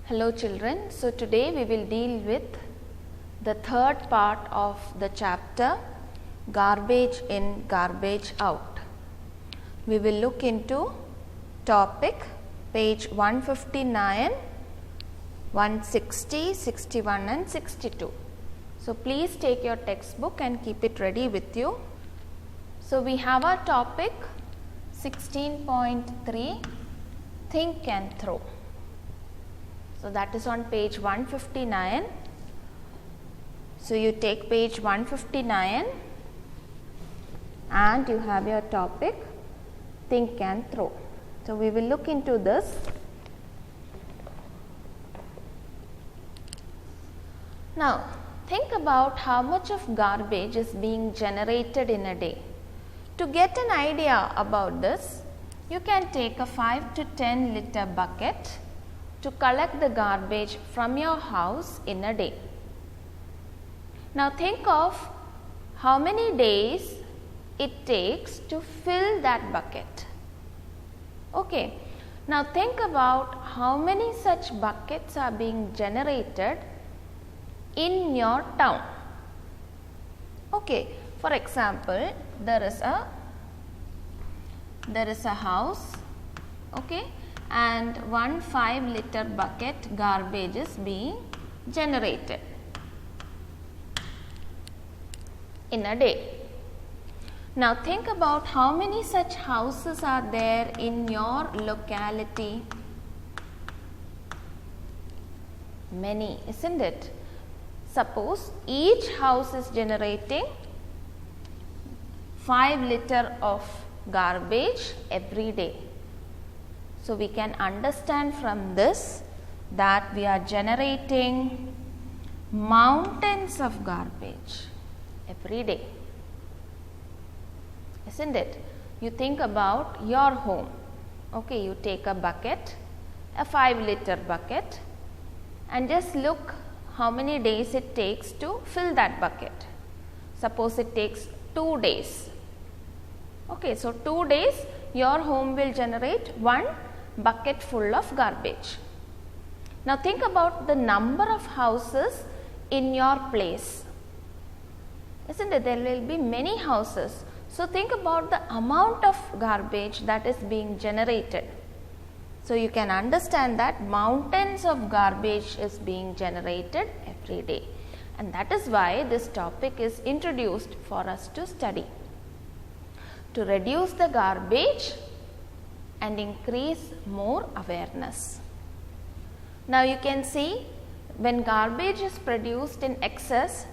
Hello children, so today we will deal with the third part of the chapter Garbage in, Garbage out. We will look into topic page 159, 160, 61 and 62. So please take your textbook and keep it ready with you. So we have our topic 16.3 Think and Throw. So that is on page 159. So you take page 159 and you have your topic Think and Throw. So we will look into this. Now think about how much of garbage is being generated in a day. To get an idea about this, you can take a 5 to 10 liter bucket to collect the garbage from your house in a day. Now think of how many days it takes to fill that bucket. Okay, now think about how many such buckets are being generated in your town. Okay, for example, there is a house, okay, and one 5 liter bucket garbage is being generated in a day. Now think about how many such houses are there in your locality. Many, isn't it? Suppose each house is generating 5 liter of garbage every day. So we can understand from this that we are generating mountains of garbage every day, isn't it? You think about your home. Okay, you take a bucket, a 5 liter bucket, and just look how many days it takes to fill that bucket. Suppose it takes 2 days. Okay, so 2 days your home will generate one bucket full of garbage. Now think about the number of houses in your place. Isn't it? There will be many houses. So think about the amount of garbage that is being generated. So you can understand that mountains of garbage is being generated every day. And that is why this topic is introduced for us to study. To reduce the garbage and increase more awareness. Now you can see when garbage is produced in excess,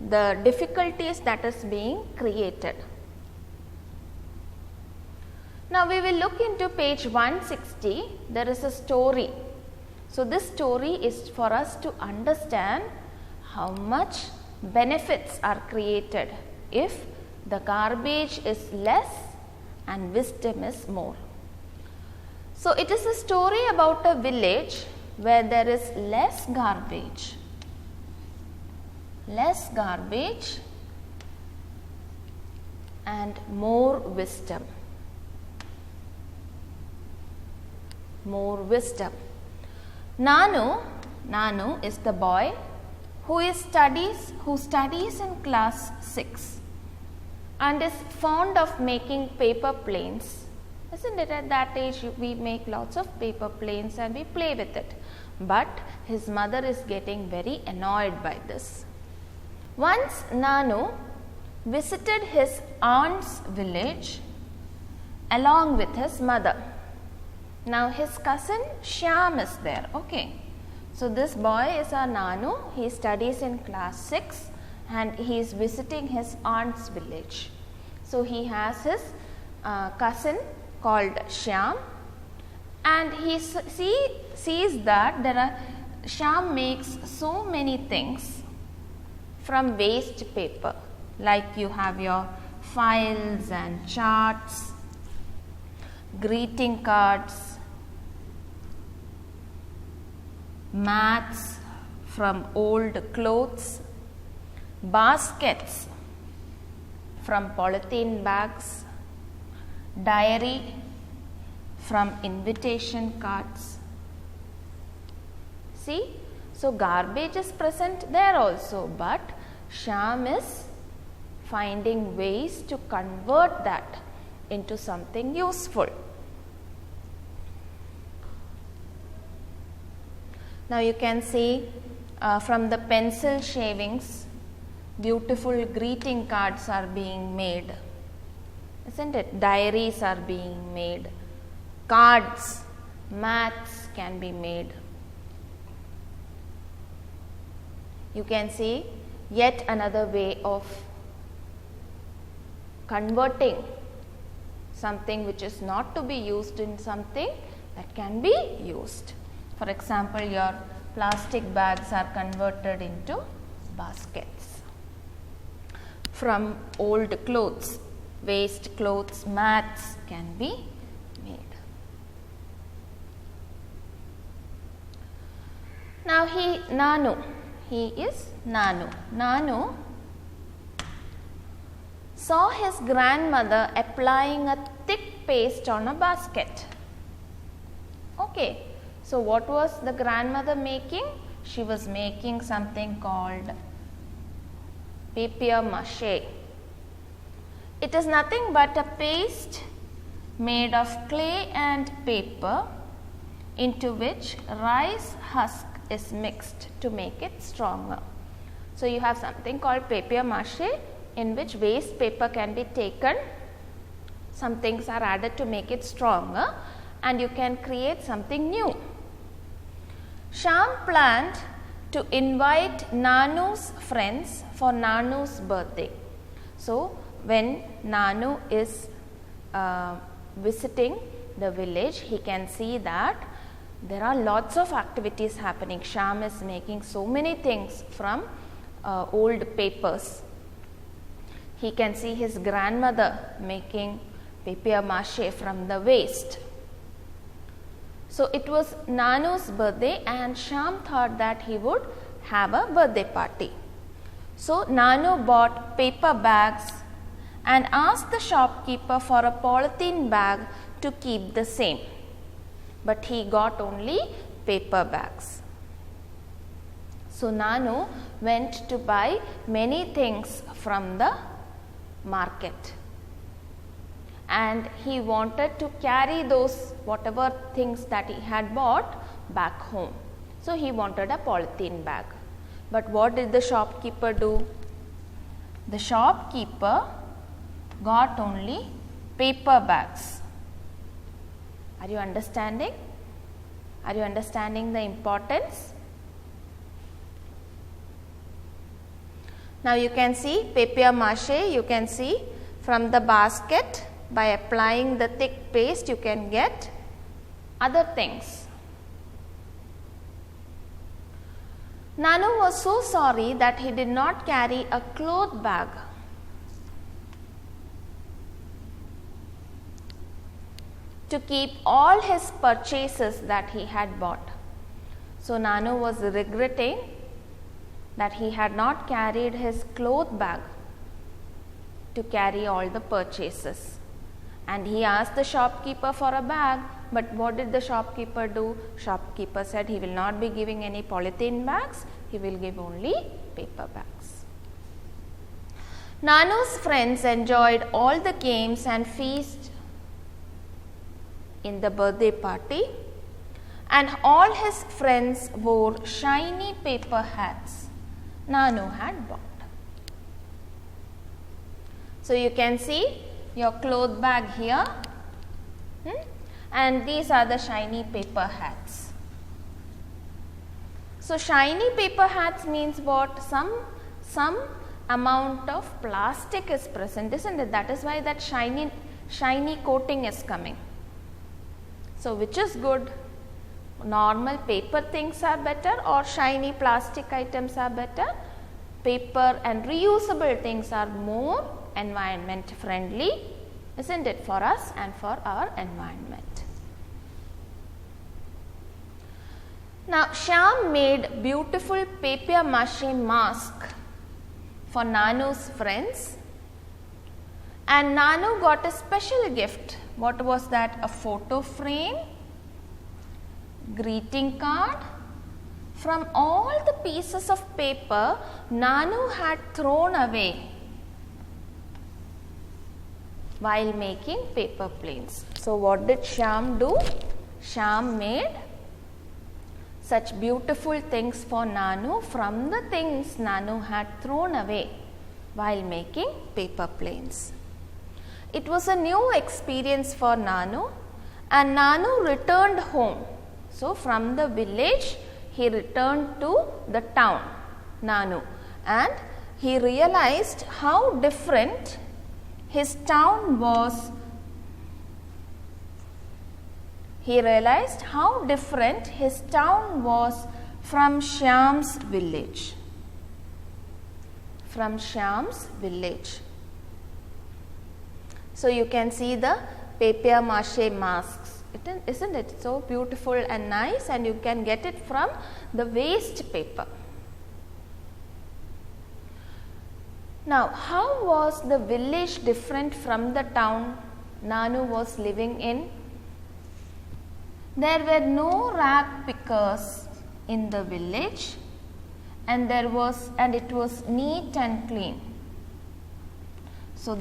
the difficulties that is being created. Now we will look into page 160. There is a story. So this story is for us to understand how much benefits are created if the garbage is less and wisdom is more. So it is a story about a village where there is less garbage and more wisdom. Nanu is the boy who studies in class 6 and is fond of making paper planes. Isn't it? At that age we make lots of paper planes and we play with it. But his mother is getting very annoyed by this. Once Nanu visited his aunt's village along with his mother. Now his cousin Shyam is there. Okay. So this boy is our Nanu. He studies in class 6 and he is visiting his aunt's village. So he has his cousin called Shyam, and he sees that Shyam makes so many things from waste paper, like you have your files and charts, greeting cards, mats from old clothes, baskets from polythene bags, diary from invitation cards, See, so garbage is present there also, but Shyam is finding ways to convert that into something useful. Now you can see from the pencil shavings, beautiful greeting cards are being made, isn't it? Diaries are being made, cards, mats can be made. You can see yet another way of converting something which is not to be used in something that can be used. For example, your plastic bags are converted into baskets. From old clothes, waste clothes, mats can be made. Now he is Nanu. Nanu saw his grandmother applying a thick paste on a basket. Okay, so what was the grandmother making? She was making something called papier-mâché. It is nothing but a paste made of clay and paper into which rice husk is mixed to make it stronger. So you have something called papier-mâché, in which waste paper can be taken, some things are added to make it stronger, and you can create something new. Shyam planned to invite Nanu's friends for Nanu's birthday. So when Nanu is visiting the village, he can see that there are lots of activities happening. Shyam is making so many things from old papers. He can see his grandmother making papier-mâché from the waste. So it was Nanu's birthday and Shyam thought that he would have a birthday party. So Nanu bought paper bags and asked the shopkeeper for a polythene bag to keep the same. But he got only paper bags. So Nanu went to buy many things from the market, and he wanted to carry those whatever things that he had bought back home. So he wanted a polythene bag. But what did the shopkeeper do? The shopkeeper got only paper bags. Are you understanding? Are you understanding the importance? Now you can see papier-mâché, you can see from the basket, by applying the thick paste you can get other things. Nanu was so sorry that he did not carry a cloth bag. To keep all his purchases that he had bought. So Nanu was regretting that he had not carried his cloth bag to carry all the purchases. And he asked the shopkeeper for a bag, but what did the shopkeeper do? Shopkeeper said he will not be giving any polythene bags, he will give only paper bags. Nanu's friends enjoyed all the games and feast in the birthday party, and all his friends wore shiny paper hats Nanu had bought. So you can see your cloth bag here, and these are the shiny paper hats. So shiny paper hats means what? Some amount of plastic is present, isn't it? That is why that shiny coating is coming. So which is good? Normal paper things are better or shiny plastic items are better? Paper and reusable things are more environment friendly, isn't it, for us and for our environment. Now Shyam made beautiful papier-mâché mask for Nanu's friends, and Nanu got a special gift. What was that? A photo frame, greeting card, from all the pieces of paper Nanu had thrown away while making paper planes. So, what did Shyam do? Shyam made such beautiful things for Nanu from the things Nanu had thrown away while making paper planes. It was a new experience for Nanu, and Nanu returned home. So, from the village he returned to the town, Nanu, and he realized how different his town was. He realized how different his town was from Shyam's village. From Shyam's village. So, you can see the papier-mâché masks, isn't it so beautiful and nice, and you can get it from the waste paper. Now, how was the village different from the town Nanu was living in? There were no rag pickers in the village, and it was neat and clean. So,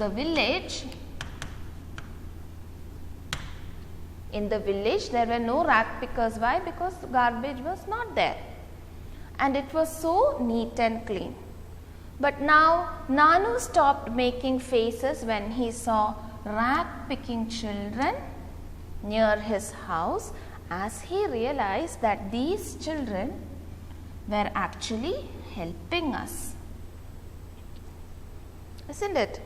in the village there were no rag pickers. Why? Because garbage was not there, and it was so neat and clean. But now Nanu stopped making faces when he saw rag picking children near his house, as he realized that these children were actually helping us. Isn't it?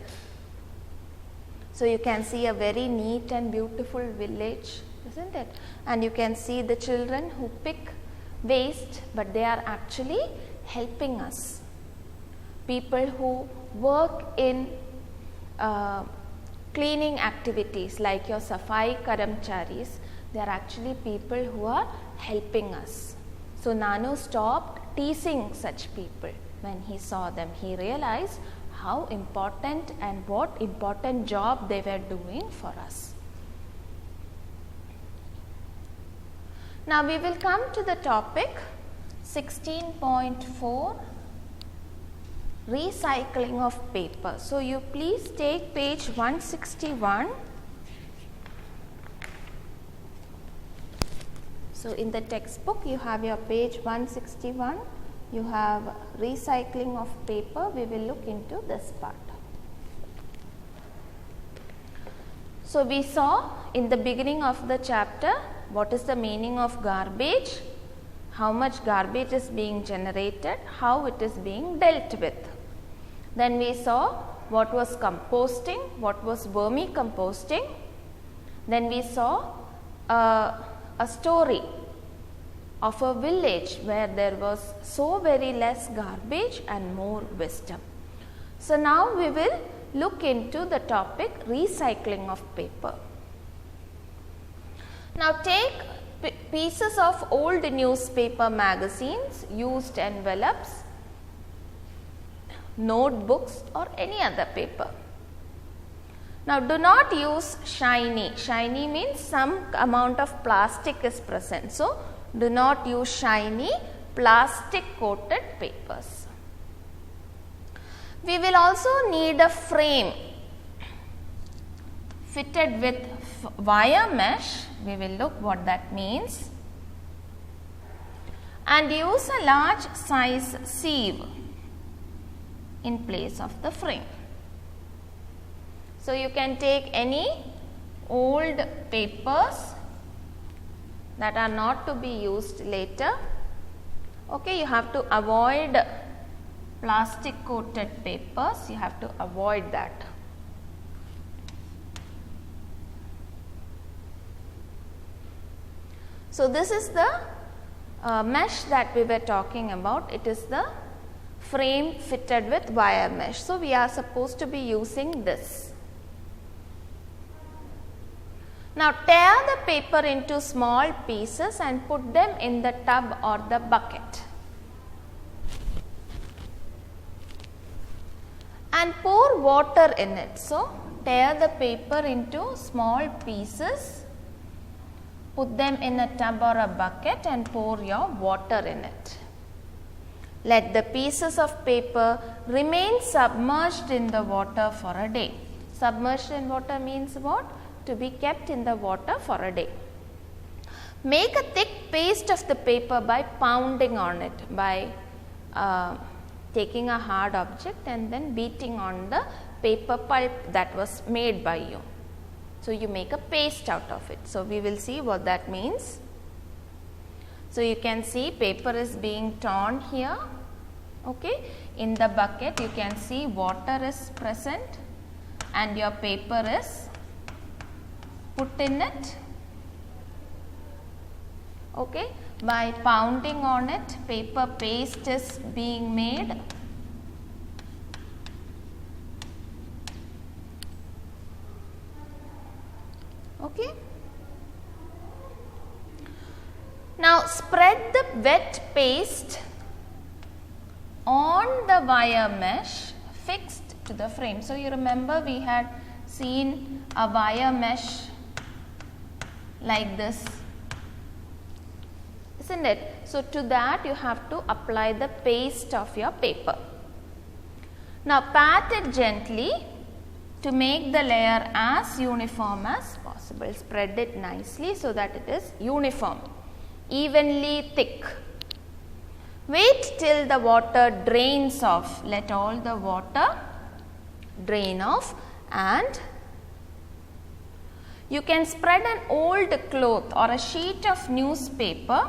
So, you can see a very neat and beautiful village, isn't it? And you can see the children who pick waste, but they are actually helping us. People who work in cleaning activities like your Safai Karamcharis, they are actually people who are helping us. So, Nanu stopped teasing such people when he saw them. He realized how important and what important job they were doing for us. Now, we will come to the topic 16.4, recycling of paper. So, you please take page 161. So, in the textbook you have your page 161, you have recycling of paper. We will look into this part. So, we saw in the beginning of the chapter what is the meaning of garbage, how much garbage is being generated, how it is being dealt with. Then we saw what was composting, what was vermicomposting. Then we saw a story of a village where there was so very less garbage and more wisdom. So, now we will look into the topic recycling of paper. Now, take pieces of old newspaper magazines, used envelopes, notebooks or any other paper. Now, do not use shiny. Shiny means some amount of plastic is present. So, do not use shiny plastic coated papers. We will also need a frame fitted with wire mesh. We will look what that means, and use a large size sieve in place of the frame. So, you can take any old papers that are not to be used later. Okay, you have to avoid plastic coated papers, you have to avoid that. So, this is the mesh that we were talking about. It is the frame fitted with wire mesh. So, we are supposed to be using this. Now, tear the paper into small pieces and put them in the tub or the bucket. And pour water in it. So, tear the paper into small pieces, put them in a tub or a bucket and pour your water in it. Let the pieces of paper remain submerged in the water for a day. Submerged in water means what? To be kept in the water for a day. Make a thick paste of the paper by pounding on it, by taking a hard object and then beating on the paper pulp that was made by you. So, you make a paste out of it. So, we will see what that means. So, you can see paper is being torn here. Okay. In the bucket you can see water is present and your paper is put in it. Okay. By pounding on it, paper paste is being made. Okay. Now, spread the wet paste on the wire mesh fixed to the frame. So, you remember we had seen a wire mesh like this, isn't it? So, to that you have to apply the paste of your paper. Now, pat it gently to make the layer as uniform as possible. Spread it nicely so that it is uniform, evenly thick. Wait till the water drains off. Let all the water drain off, and you can spread an old cloth or a sheet of newspaper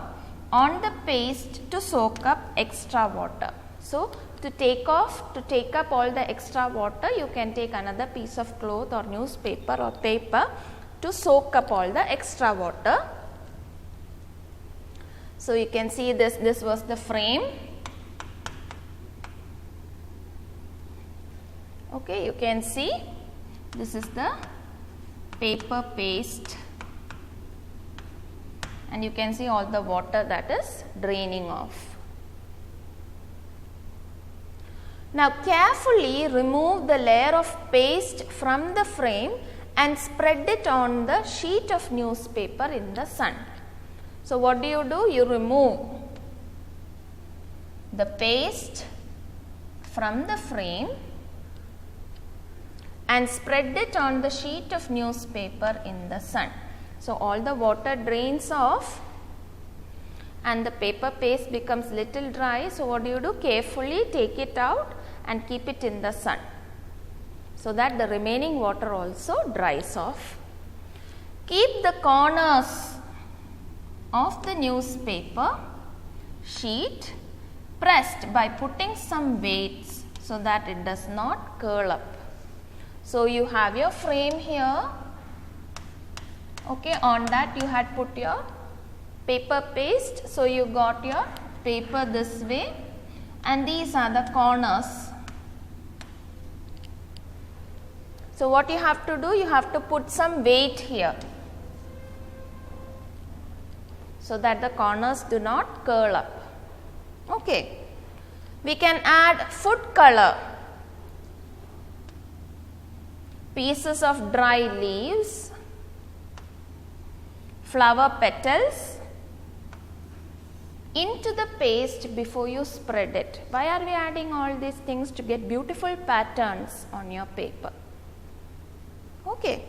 on the paste to soak up extra water. So, to take up all the extra water, you can take another piece of cloth or newspaper or paper to soak up all the extra water. So, you can see this was the frame. Okay, you can see this is the paper paste, and you can see all the water that is draining off. Now, carefully remove the layer of paste from the frame and spread it on the sheet of newspaper in the sun. So, what do? You remove the paste from the frame and spread it on the sheet of newspaper in the sun. So, all the water drains off and the paper paste becomes little dry. So, what do? Carefully take it out and keep it in the sun, so that the remaining water also dries off. Keep the corners of the newspaper sheet pressed by putting some weights so that it does not curl up. So, you have your frame here. Okay, on that you had put your paper paste. So, you got your paper this way, and these are the corners. So, what you have to do? You have to put some weight here, so that the corners do not curl up. Okay. We can add food color, pieces of dry leaves, flower petals into the paste before you spread it. Why are we adding all these things? To get beautiful patterns on your paper. Okay.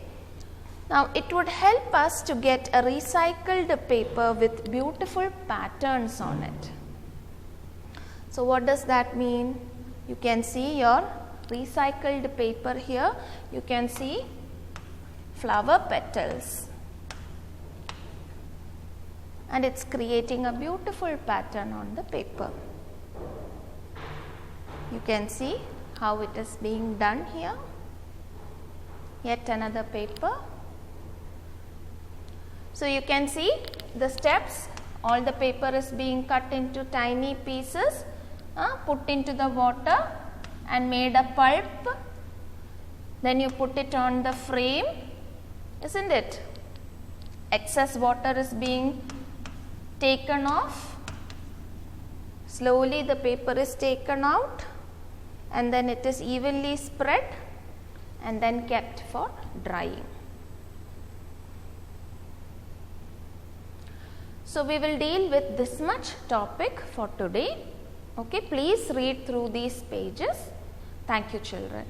Now, it would help us to get a recycled paper with beautiful patterns on it. So, what does that mean? You can see your recycled paper here. You can see flower petals, and it is creating a beautiful pattern on the paper. You can see how it is being done here. Yet another paper. So, you can see the steps. All the paper is being cut into tiny pieces, put into the water and made a pulp. Then you put it on the frame, isn't it? Excess water is being taken off. Slowly the paper is taken out, and then it is evenly spread and then kept for drying. So, we will deal with this much topic for today. Okay, please read through these pages. Thank you, children.